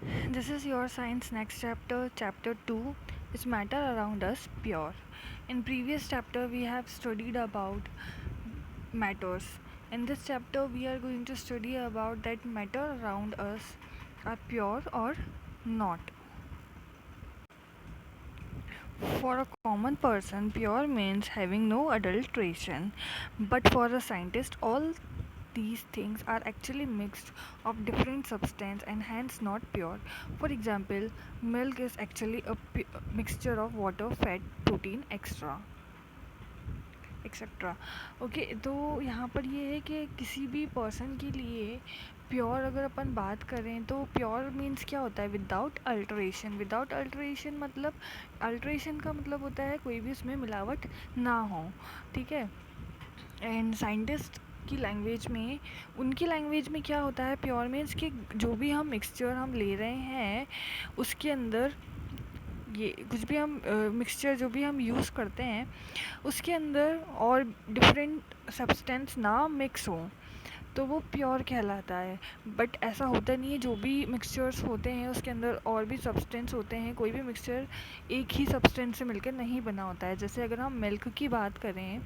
This is your science next chapter, chapter 2 is matter around us pure. In previous chapter we have studied about matters. In this chapter we are going to study about that matter around us are pure or not. For a common person, pure means having no adulteration, but for a scientist, all these things are actually mixed of different substance and hence not pure. For example, milk is actually a mixture of water, fat, protein, extra etcetera okay. तो यहाँ पर ये है कि किसी भी person के लिए प्योर अगर अपन बात करें तो प्योर मीन्स क्या होता है, विदाउट अल्ट्रेशन। विदाउट अल्ट्रेशन मतलब अल्ट्रेशन का मतलब होता है कोई भी उसमें मिलावट ना हो, ठीक है। एंड साइंटिस्ट की लैंग्वेज में, उनकी लैंग्वेज में क्या होता है प्योर मीन्स कि जो भी हम मिक्सचर हम ले रहे हैं उसके अंदर ये कुछ भी हम मिक्सचर जो भी हम यूज़ करते हैं उसके अंदर और डिफरेंट सब्सटेंस ना मिक्स हो तो वो प्योर कहलाता है। बट ऐसा होता नहीं है, जो भी मिक्सचर्स होते हैं उसके अंदर और भी सब्सटेंस होते हैं। कोई भी मिक्सचर एक ही सब्सटेंस से मिलकर नहीं बना होता है। जैसे अगर हम मिल्क की बात करें,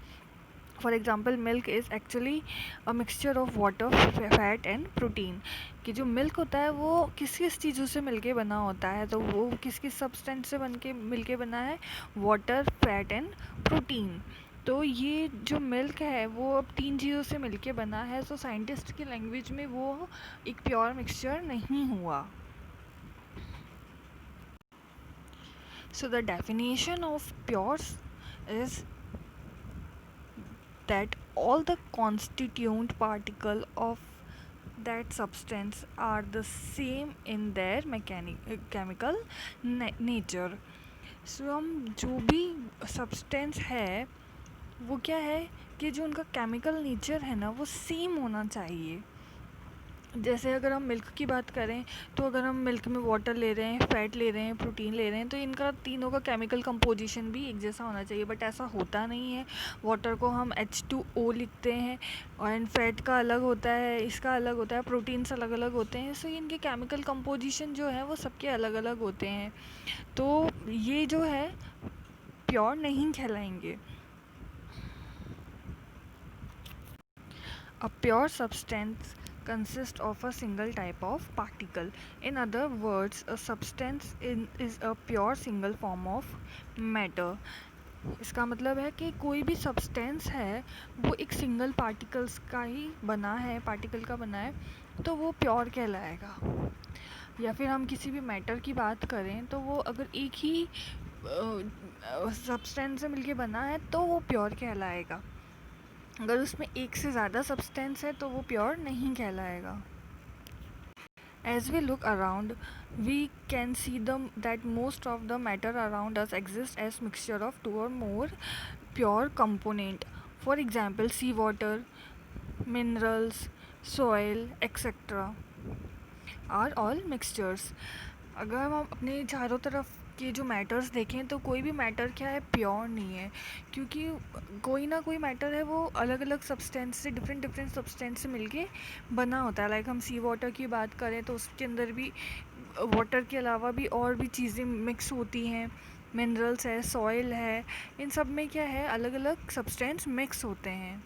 for example milk is actually a mixture of water, fat and protein. कि जो मिल्क होता है वो किस किस चीज़ों से मिलके बना होता है, तो वो किस किस सब्सटेंस से बन के मिलके बना है, वाटर, फैट एंड प्रोटीन। तो ये जो मिल्क है वो अब 3 चीज़ों से मिलके बना है। तो साइंटिस्ट की लैंग्वेज में वो एक प्योर मिक्सचर नहीं हुआ। So the definition of pure is that all the constituent particle of that substance are the same in their chemical nature. So हम जो भी सब्सटेंस है वो क्या है कि जो उनका केमिकल नेचर है ना वो सेम होना चाहिए। जैसे अगर हम मिल्क की बात करें तो अगर हम मिल्क में वाटर ले रहे हैं, फैट ले रहे हैं, प्रोटीन ले रहे हैं, तो इनका तीनों का केमिकल कंपोजिशन भी एक जैसा होना चाहिए। बट ऐसा होता नहीं है। वाटर को हम H2O लिखते हैं और फैट का अलग होता है, इसका अलग होता है, प्रोटीन्स अलग अलग होते हैं। सो इनके केमिकल कंपोजिशन जो है वो सबके अलग अलग होते हैं। तो ये जो है प्योर नहीं कहलाएंगे। A pure substance consists of a single type of particle. In other words, a substance is a pure single form of matter. इसका मतलब है कि कोई भी सब्सटेंस है वो एक सिंगल पार्टिकल्स का ही बना है, पार्टिकल का बना है, तो वो प्योर कहलाएगा। या फिर हम किसी भी मैटर की बात करें तो वो अगर एक ही सब्सटेंस से मिलके बना है तो वो प्योर कहलाएगा। अगर उसमें एक से ज़्यादा सब्सटेंस है तो वो प्योर नहीं कहलाएगा। As we look around, we can see that most of the matter around us exists as mixture of two or more pure component. For example, sea water, minerals, soil, etc. are all mixtures. अगर हम अपने चारों तरफ के जो matters देखें तो कोई भी मैटर क्या है, प्योर नहीं है। क्योंकि कोई ना कोई मैटर है वो अलग अलग सब्सटेंस से, डिफरेंट सब्सटेंस से मिलके बना होता है। लाइक हम सी वाटर की बात करें तो उसके अंदर भी वाटर के अलावा भी और भी चीज़ें मिक्स होती हैं। मिनरल्स है, सॉइल है, इन सब में क्या है, अलग अलग सब्सटेंस मिक्स होते हैं।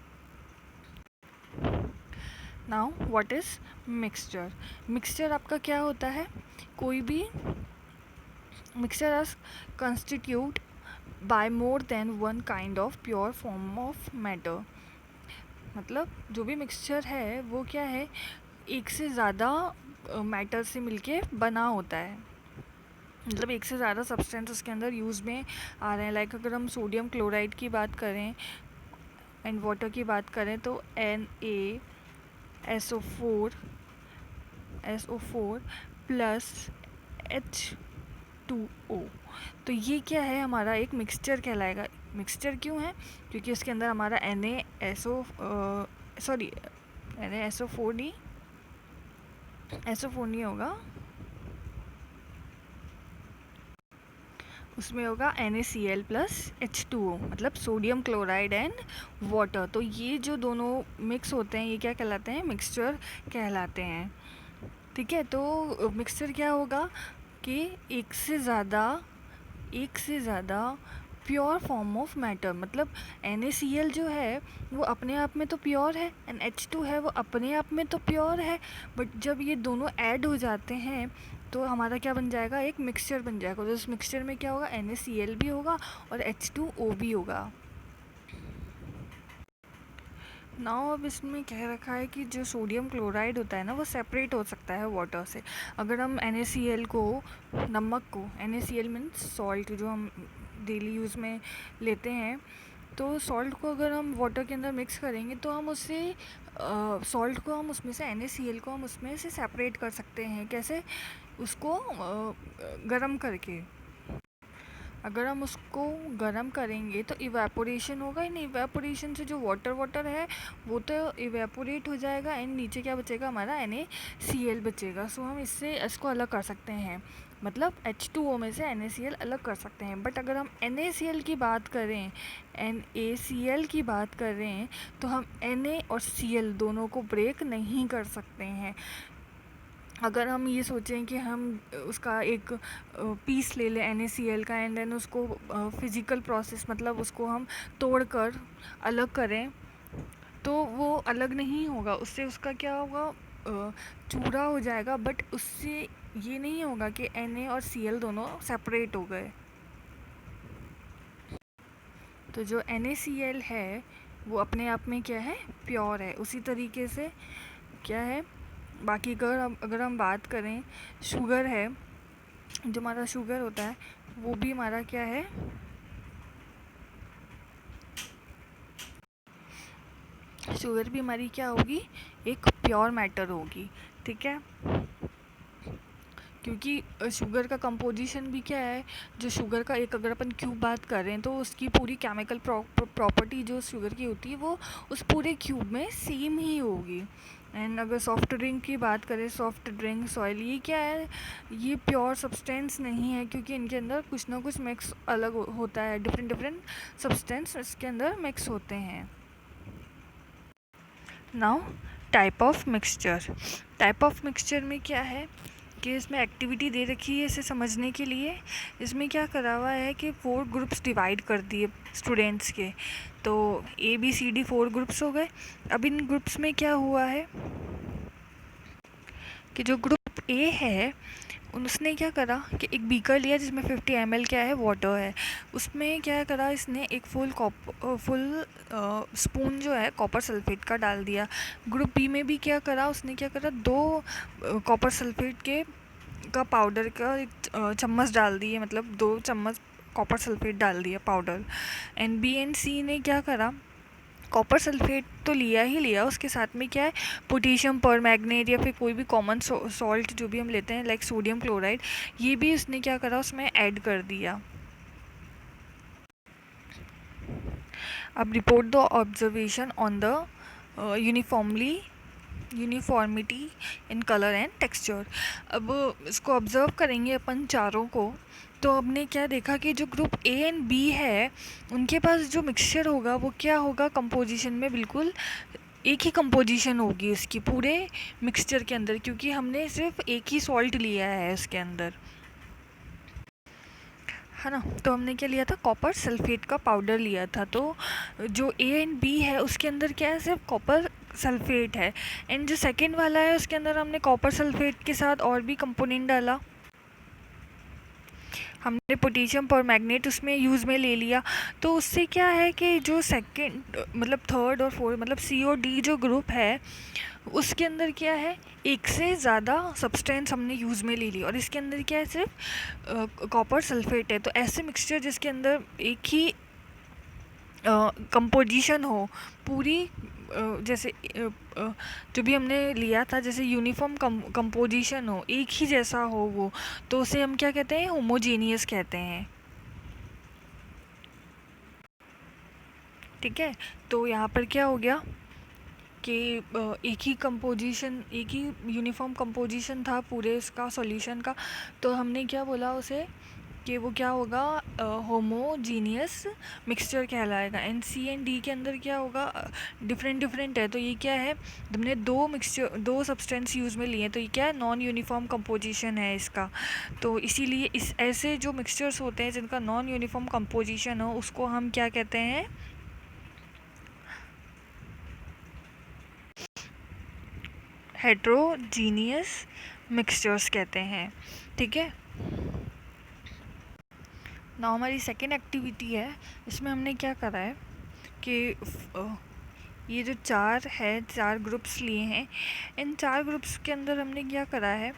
Now what is mixture? Mixture आपका क्या होता है, कोई भी mixture is constitute by more than one kind of pure form of matter. मतलब जो भी मिक्सचर है वो क्या है, एक से ज़्यादा मैटर से मिलके बना होता है। मतलब एक से ज़्यादा सब्सटेंस उसके अंदर यूज़ में आ रहे हैं। लाइक अगर हम सोडियम क्लोराइड की बात करें एंड वाटर की बात करें तो NaSO4 प्लस H2O, तो ये क्या है, हमारा एक मिक्सचर कहलाएगा। मिक्सचर क्यों है, क्योंकि उसके अंदर हमारा NaSO4 नहीं होगा, उसमें होगा NaCl प्लस H2O, मतलब सोडियम क्लोराइड एंड वाटर। तो ये जो दोनों मिक्स होते हैं ये क्या कहलाते हैं, मिक्सचर कहलाते हैं। ठीक है, तो मिक्सचर क्या होगा कि एक से ज़्यादा प्योर फॉर्म ऑफ मैटर, मतलब NaCl जो है वो अपने आप में तो प्योर है, एंड H2 है वो अपने आप में तो प्योर है, बट जब ये दोनों ऐड हो जाते हैं तो हमारा क्या बन जाएगा, एक मिक्सचर बन जाएगा। तो इस मिक्सचर में क्या होगा, NaCl भी होगा और H2O भी होगा। नाउ अब इसमें कह रखा है कि जो सोडियम क्लोराइड होता है ना वो सेपरेट हो सकता है वाटर से। अगर हम NaCl को, नमक को, NaCl मीन्स सॉल्ट जो हम डेली यूज़ में लेते हैं, तो सॉल्ट को अगर हम वाटर के अंदर मिक्स करेंगे तो हम उससे सॉल्ट को हम उसमें से NaCl को हम उसमें से सेपरेट कर सकते हैं। कैसे? उसको गरम करके। अगर हम उसको गर्म करेंगे तो इवेपोरेशन होगा, इन इवेपोरेशन से जो वाटर है वो तो इवेपोरेट हो जाएगा, एंड नीचे क्या बचेगा, हमारा NaCl बचेगा। सो हम इससे इसको अलग कर सकते हैं, मतलब H2O में से NaCl अलग कर सकते हैं। बट अगर हम NaCl की बात करें, NaCl की बात करें, तो हम Na और Cl दोनों को ब्रेक नहीं कर सकते हैं। अगर हम ये सोचें कि हम उसका एक पीस ले लें NaCl का, एंड देन उसको फिज़िकल प्रोसेस, मतलब उसको हम तोड़कर अलग करें, तो वो अलग नहीं होगा। उससे उसका क्या होगा, चूरा हो जाएगा, बट उससे ये नहीं होगा कि Na और Cl दोनों सेपरेट हो गए। तो जो NaCl है वो अपने आप में क्या है, प्योर है। उसी तरीके से क्या है, बाकी अगर हम बात करें, शुगर है, जो हमारा शुगर होता है वो भी हमारा क्या है, शुगर भी हमारी क्या होगी, एक प्योर मैटर होगी। ठीक है, क्योंकि शुगर का कंपोजिशन भी क्या है, जो शुगर का एक अगर अपन क्यूब बात करें तो उसकी पूरी केमिकल प्रॉपर्टी जो शुगर की होती है वो उस पूरे क्यूब में सेम ही होगी। एंड अगर सॉफ्ट ड्रिंक की बात करें, सॉफ्ट ड्रिंक्स, ऑयल, ये क्या है, ये प्योर सब्सटेंस नहीं है, क्योंकि इनके अंदर कुछ ना कुछ मिक्स अलग होता है, डिफरेंट सब्सटेंस इसके अंदर मिक्स होते हैं। नाउ टाइप ऑफ मिक्सचर में क्या है कि इसमें एक्टिविटी दे रखी है इसे समझने के लिए। इसमें क्या करा हुआ है कि 4 ग्रुप्स डिवाइड कर दिए स्टूडेंट्स के, तो ABCD 4 ग्रुप्स हो गए। अब इन ग्रुप्स में क्या हुआ है कि जो ग्रुप A है उसने क्या करा कि एक बीकर लिया जिसमें 50 ml क्या है, वाटर है। उसमें क्या करा, इसने एक फुल स्पून जो है कॉपर सल्फेट का डाल दिया। ग्रुप बी में भी क्या करा, उसने क्या करा, 2 कॉपर सल्फेट के का पाउडर का एक चम्मच डाल दिए, मतलब 2 चम्मच कॉपर सल्फेट डाल दिया powder. And B and C ने क्या करा, कॉपर सल्फेट तो लिया ही लिया, उसके साथ में क्या है, पोटेशियम परमैंगनेट या फिर कोई भी कॉमन सॉल्ट जो भी हम लेते हैं लाइक सोडियम क्लोराइड, ये भी उसने क्या करा, उसमें ऐड कर दिया। अब report the observation on the uniformity in colour and texture. अब इसको ऑब्ज़र्व करेंगे अपन चारों को, तो हमने क्या देखा कि जो ग्रुप A एंड B है उनके पास जो मिक्सचर होगा वो क्या होगा, कंपोजिशन में बिल्कुल एक ही कंपोजिशन होगी इसकी पूरे मिक्सचर के अंदर, क्योंकि हमने सिर्फ एक ही सॉल्ट लिया है इसके अंदर, है ना। तो हमने क्या लिया था, कॉपर सल्फेट का पाउडर लिया था। तो जो A एंड B है उसके अंदर क्या है, सिर्फ कॉपर सल्फेट है। एंड जो सेकंड वाला है उसके अंदर हमने कॉपर सल्फेट के साथ और भी कंपोनेंट डाला, हमने पोटेशियम परमैंगनेट उसमें यूज़ में ले लिया। तो उससे क्या है कि जो सेकंड मतलब थर्ड और फोर्थ मतलब C और D जो ग्रुप है उसके अंदर क्या है, एक से ज़्यादा सब्सटेंस हमने यूज़ में ले ली, और इसके अंदर क्या है, सिर्फ कॉपर सल्फेट है। तो ऐसे मिक्सचर जिसके अंदर एक ही कंपोजिशन हो पूरी, जैसे जो भी हमने लिया था जैसे यूनिफॉर्म कंपोजिशन हो, एक ही जैसा हो वो, तो उसे हम क्या कहते हैं, होमोजेनियस कहते हैं। ठीक है, तो यहाँ पर क्या हो गया कि एक ही कंपोजिशन, एक ही यूनिफॉर्म कंपोजिशन था पूरे इसका सॉल्यूशन का, तो हमने क्या बोला उसे कि वो क्या होगा, होमोजीनियस मिक्सचर कहलाएगा। एंड सी एंड डी के अंदर क्या होगा, डिफरेंट डिफरेंट है। तो ये क्या है, हमने दो सब्सटेंस यूज़ में लिए हैं, तो ये क्या है, नॉन यूनिफॉर्म कंपोजिशन है इसका। तो इसीलिए इस ऐसे जो मिक्सचर्स होते हैं जिनका नॉन यूनिफॉर्म कंपोजिशन हो, उसको हम क्या कहते हैं, हेट्रोजीनियस मिक्सचर्स कहते हैं। ठीक है। ना हमारी सेकेंड एक्टिविटी है, इसमें हमने क्या करा है कि ये जो चार ग्रुप्स लिए हैं, इन 4 ग्रुप्स के अंदर हमने क्या करा है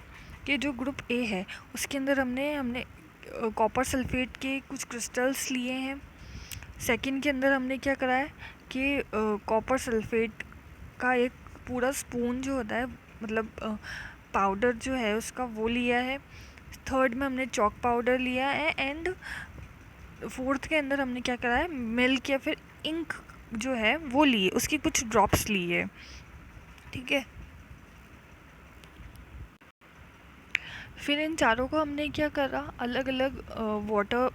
कि जो ग्रुप ए है उसके अंदर हमने कॉपर सल्फेट के कुछ क्रिस्टल्स लिए हैं। सेकंड के अंदर हमने क्या करा है कि कॉपर सल्फेट का एक पूरा स्पून जो होता है, मतलब पाउडर जो है उसका, वो लिया है। थर्ड में हमने चॉक पाउडर लिया है। एंड फोर्थ के अंदर हमने क्या करा है, मिल्क या फिर इंक जो है वो लिए, उसकी कुछ ड्रॉप्स लिए। ठीक है। फिर इन चारों को हमने क्या करा, अलग अलग वाटर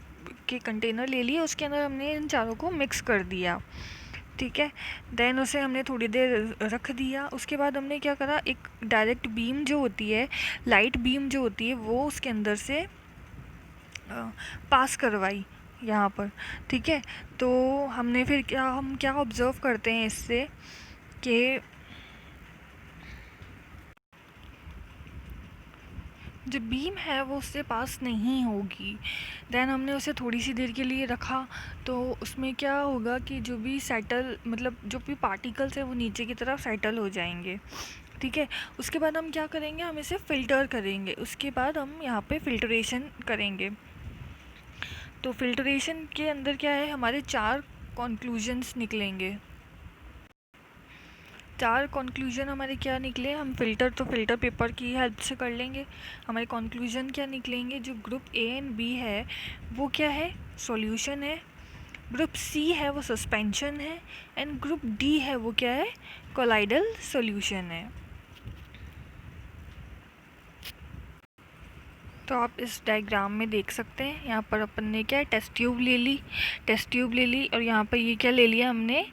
के कंटेनर ले लिए, उसके अंदर हमने इन चारों को मिक्स कर दिया। ठीक है। देन उसे हमने थोड़ी देर रख दिया। उसके बाद हमने क्या करा, एक डायरेक्ट बीम जो होती है, लाइट बीम जो होती है, वो उसके अंदर से पास करवाई यहाँ पर। ठीक है। तो हमने फिर हम क्या ऑब्ज़र्व करते हैं इससे कि जो बीम है वो उससे पास नहीं होगी। देन हमने उसे थोड़ी सी देर के लिए रखा, तो उसमें क्या होगा कि जो भी सेटल, मतलब जो भी पार्टिकल्स है वो नीचे की तरफ सेटल हो जाएंगे। ठीक है। उसके बाद हम क्या करेंगे, हम इसे फ़िल्टर करेंगे। उसके बाद हम यहाँ पे फ़िल्टरेशन करेंगे। तो फ़िल्टरेशन के अंदर क्या है, हमारे 4 कॉन्क्लूजन्स निकलेंगे। 4 कॉन्क्लूज़न हमारे क्या निकले, हम फ़िल्टर पेपर की हेल्प से कर लेंगे। हमारे कॉन्क्लूज़न क्या निकलेंगे, जो ग्रुप ए एंड बी है वो क्या है, सॉल्यूशन है। ग्रुप सी है वो सस्पेंशन है। एंड ग्रुप डी है वो क्या है, कोलाइडल सॉल्यूशन है। तो आप इस डायग्राम में देख सकते हैं, यहाँ पर अपन ने क्या है, टेस्ट ट्यूब ले ली और यहाँ पर ये क्या ले लिया हमने,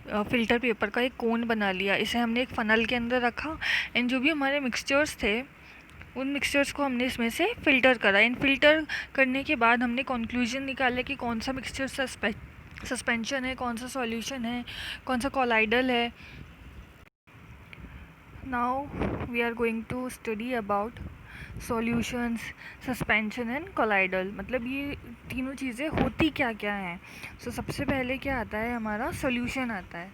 फ़िल्टर पेपर का एक कोन बना लिया। इसे हमने एक फ़नल के अंदर रखा। एंड जो भी हमारे मिक्सचर्स थे, उन मिक्सचर्स को हमने इसमें से फ़िल्टर करा। इन फ़िल्टर करने के बाद हमने कंक्लूजन निकाला कि कौन सा मिक्सचर सस्पेंशन है, कौन सा सॉल्यूशन है, कौन सा कोलाइडल है। Now we are going to study about solutions, suspension and colloidal, मतलब ये तीनों चीज़ें होती क्या क्या हैं। सो सबसे पहले क्या आता है, हमारा सॉल्यूशन आता है।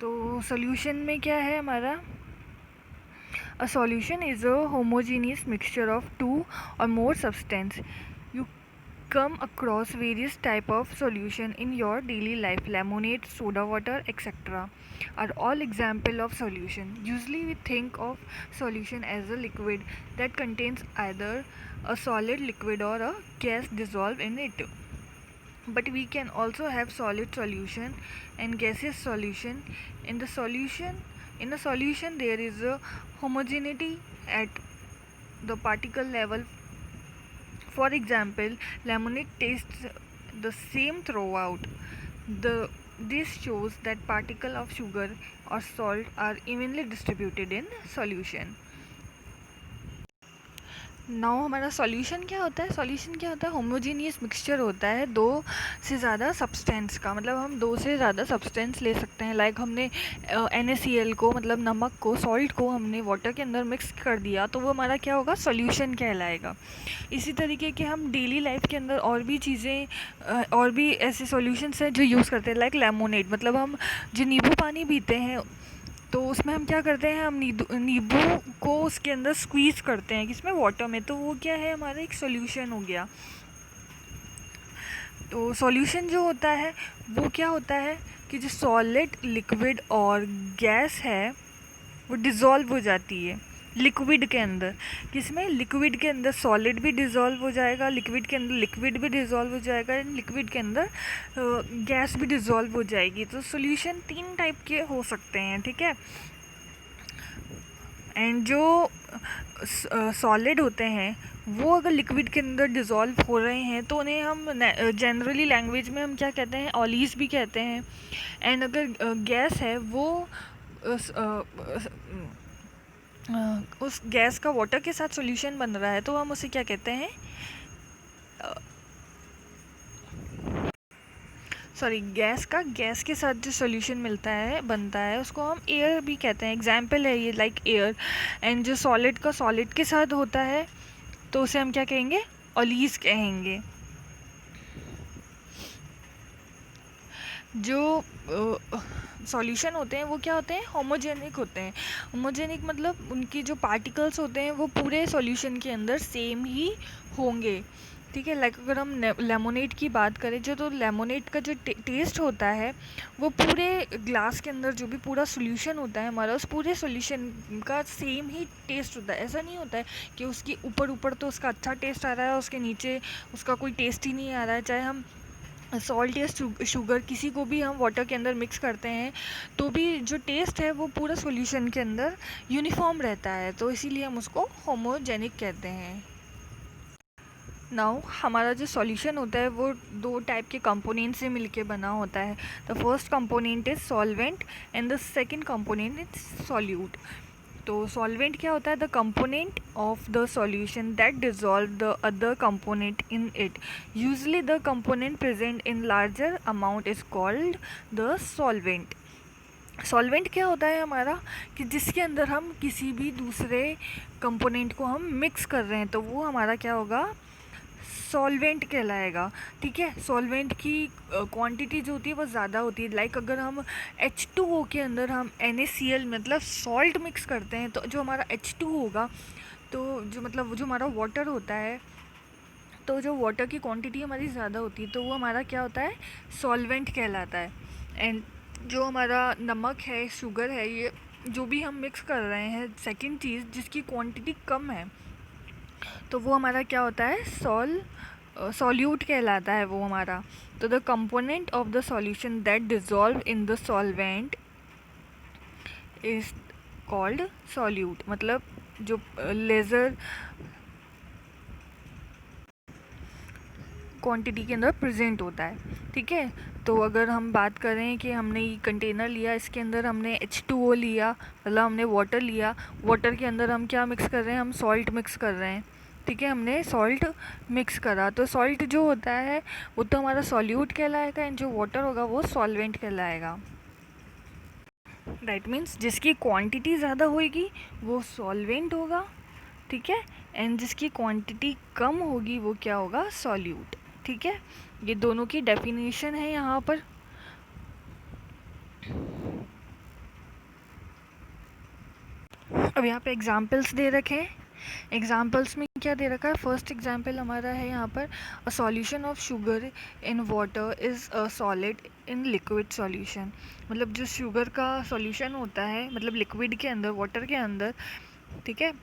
तो सॉल्यूशन में क्या है हमारा, a solution is a homogeneous mixture of two or more substance. You come across various type of solution in your daily life. Lemonade, soda water, etc. are all example of solution. Usually we think of solution as a liquid that contains either a solid liquid or a gas dissolved in it. But we can also have solid solution and gaseous solution. In a solution there is a homogeneity at the particle level. For example, lemonade tastes the same throughout. This shows that particles of sugar or salt are evenly distributed in solution. Now हमारा solution क्या होता है, homogeneous mixture होता है दो से ज़्यादा substance का। मतलब हम दो से ज़्यादा सब्सटेंस ले सकते हैं। लाइक हमने NaCl को, मतलब नमक को, सॉल्ट को हमने वाटर के अंदर मिक्स कर दिया, तो वो हमारा क्या होगा, सॉल्यूशन कहलाएगा। इसी तरीके के हम डेली लाइफ के अंदर और भी चीज़ें, और भी ऐसे सॉल्यूशंस हैं जो यूज़ करते हैं। लाइक लेमोनेड, मतलब हम जो नींबू पानी पीते हैं, तो उसमें हम क्या करते हैं, हम नींबू को उसके अंदर स्क्वीज़ करते हैं, किसमें, वाटर में। तो वो क्या है, हमारा एक सॉल्यूशन हो गया। तो सॉल्यूशन जो होता है वो क्या होता है कि जो सॉलिड, लिक्विड और गैस है वो डिज़ोल्व हो जाती है लिक्विड के अंदर। किसमें, लिक्विड के अंदर सॉलिड भी डिज़ोल्व हो जाएगा, लिक्विड के अंदर लिक्विड भी डिज़ोल्व हो जाएगा, एंड लिक्विड के अंदर गैस भी डिज़ोल्व हो जाएगी। तो सॉल्यूशन 3 टाइप के हो सकते हैं। ठीक है। एंड जो सॉलिड होते हैं वो अगर लिक्विड के अंदर डिज़ोल्व हो रहे हैं तो उन्हें हम जनरली लैंग्वेज में हम क्या कहते हैं, ऑलीज भी कहते हैं। एंड अगर गैस है वो उस उस गैस का वाटर के साथ सॉल्यूशन बन रहा है तो हम उसे क्या कहते हैं, सॉरी, गैस के साथ जो सॉल्यूशन मिलता है बनता है उसको हम एयर भी कहते हैं। एग्जाम्पल है ये, लाइक एयर। एंड जो सॉलिड के साथ होता है तो उसे हम क्या कहेंगे, ऑलीज कहेंगे। जो सॉल्यूशन होते हैं वो क्या होते हैं, होमोजेनिक होते हैं। होमोजेनिक मतलब उनकी जो पार्टिकल्स होते हैं वो पूरे सॉल्यूशन के अंदर सेम ही होंगे। ठीक है, लाइक अगर हम लेमोनेड की बात करें, जो तो लेमोनेड का जो टेस्ट होता है वो पूरे ग्लास के अंदर जो भी पूरा सॉल्यूशन होता है हमारा, उस पूरे सॉल्यूशन का सेम ही टेस्ट होता है। ऐसा नहीं होता है कि उसके ऊपर ऊपर तो उसका अच्छा टेस्ट आ रहा है, उसके नीचे उसका कोई टेस्ट ही नहीं आ रहा है। चाहे हम सॉल्ट या शुगर किसी को भी हम वाटर के अंदर मिक्स करते हैं तो भी जो टेस्ट है वो पूरा सॉल्यूशन के अंदर यूनिफॉर्म रहता है, तो इसीलिए हम उसको होमोजेनिक कहते हैं। नाउ हमारा जो सॉल्यूशन होता है वो दो टाइप के कंपोनेंट से मिलके बना होता है। The first component is solvent and the second component is solute. तो सॉल्वेंट क्या होता है, the component of the solution that dissolve the other component in it. Usually the component present in larger amount is called the solvent. Solvent क्या होता है हमारा, कि जिसके अंदर हम किसी भी दूसरे कंपोनेंट को हम मिक्स कर रहे हैं तो वो हमारा क्या होगा, सॉल्वेंट कहलाएगा। ठीक है, सॉल्वेंट की क्वांटिटी जो होती है वो ज़्यादा होती है। लाइक अगर हम H2O के अंदर हम NaCl मतलब सॉल्ट मिक्स करते हैं तो जो हमारा H2 होगा, तो जो मतलब जो हमारा वाटर होता है, तो जो वाटर की क्वांटिटी हमारी ज़्यादा होती है तो वो हमारा क्या होता है, सॉल्वेंट कहलाता है। एंड जो हमारा नमक है, शुगर है, ये जो भी हम मिक्स कर रहे हैं, सेकंड चीज़ जिसकी क्वांटिटी कम है तो वो हमारा क्या होता है, सॉल्यूट कहलाता है वो हमारा। तो the component of the solution that dissolve in the solvent is called solute. मतलब जो लेज़र क्वांटिटी के अंदर प्रेजेंट होता है। ठीक है, तो अगर हम बात करें कि हमने ये कंटेनर लिया, इसके अंदर हमने H2O लिया, मतलब हमने वाटर लिया, वाटर के अंदर हम क्या मिक्स कर रहे हैं, हम सॉल्ट मिक्स कर रहे हैं। ठीक है, हमने सॉल्ट मिक्स करा तो सॉल्ट जो होता है वो तो हमारा सॉल्यूट कहलाएगा एंड जो वाटर होगा वो सॉल्वेंट कहलाएगा। दैट मीन्स जिसकी क्वांटिटी ज़्यादा होगी वो सॉल्वेंट होगा। ठीक है, एंड जिसकी क्वांटिटी कम होगी वो क्या होगा, सॉल्यूट। ठीक है, ये दोनों की डेफिनेशन है यहाँ पर। अब यहाँ पे एग्जाम्पल्स दे रखे हैं। एग्जाम्पल्स में क्या दे रखा है, फर्स्ट एग्जाम्पल हमारा है यहाँ पर, अ solution of sugar in water is a solid in liquid solution. मतलब जो शुगर का सॉल्यूशन होता है, मतलब लिक्विड के अंदर, वाटर के अंदर, ठीक है,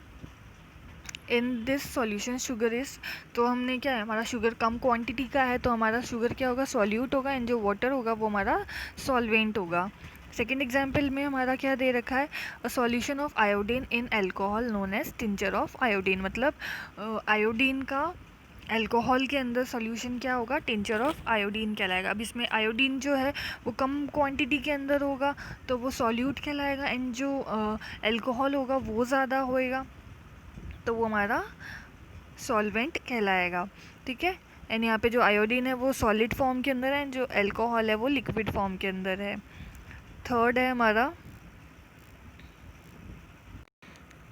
in this solution sugar is, तो हमने क्या है, हमारा शुगर कम क्वांटिटी का है तो हमारा शुगर क्या होगा, सॉल्यूट होगा, एंड जो वाटर होगा वो हमारा सॉल्वेंट होगा। सेकेंड एग्जाम्पल में हमारा क्या दे रखा है, a solution of iodine in alcohol known as tincture of iodine. मतलब आयोडीन का अल्कोहल के अंदर सॉल्यूशन क्या होगा, टिंचर ऑफ आयोडीन कहलाएगा। अब इसमें आयोडीन जो है वो कम क्वांटिटी के अंदर होगा तो वो सॉल्यूट कहलाएगा, एंड जो अल्कोहल होगा वो ज़्यादा होएगा तो वो हमारा सॉल्वेंट कहलाएगा। ठीक है, एंड यहाँ पे जो आयोडीन है वो सॉलिड फॉर्म के अंदर है एंड जो अल्कोहल है वो लिक्विड फॉर्म के अंदर है। थर्ड है हमारा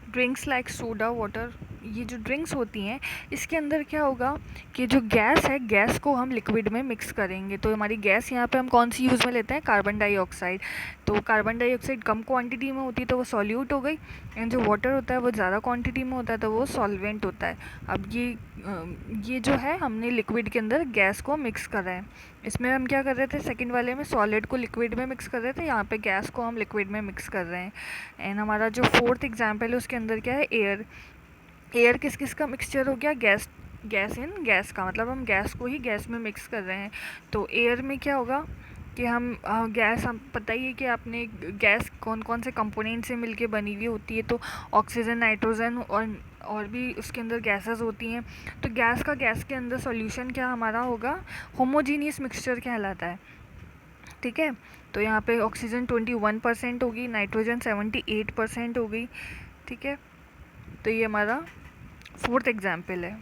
ड्रिंक्स लाइक सोडा वाटर। ये जो ड्रिंक्स होती हैं इसके अंदर क्या होगा कि जो गैस है, गैस को हम लिक्विड में मिक्स करेंगे तो हमारी गैस यहाँ पे हम कौन सी यूज़ में लेते हैं, कार्बन डाइऑक्साइड। तो कार्बन डाइऑक्साइड कम क्वांटिटी में होती है तो वो सॉल्यूट हो गई, एंड जो वाटर होता है वो ज़्यादा क्वांटिटी में होता है तो वो सॉल्वेंट होता है। अब ये जो है हमने लिक्विड के अंदर गैस को मिक्स करा है। इसमें हम क्या कर रहे थे, सेकंड वाले में सॉलिड को लिक्विड में मिक्स कर रहे थे, यहाँ पे गैस को हम लिक्विड में मिक्स कर रहे हैं। एंड हमारा जो फोर्थ एग्जाम्पल है उसके अंदर क्या है, एयर। एयर किस किस का मिक्सचर हो गया, गैस इन गैस का, मतलब हम गैस को ही गैस में मिक्स कर रहे हैं। तो एयर में क्या होगा कि हम गैस, हम पता ही है कि आपने गैस कौन कौन से कंपोनेंट से मिलके बनी हुई होती है, तो ऑक्सीजन, नाइट्रोजन और और भी उसके अंदर गैसेस होती हैं। तो गैस के अंदर सॉल्यूशन क्या हमारा होगा, होमोजीनियस मिक्सचर कहलाता है। ठीक है, तो यहाँ पे ऑक्सीजन 21% होगी, नाइट्रोजन 78% होगी। ठीक है, तो ये हमारा 4th एग्जाम्पल है।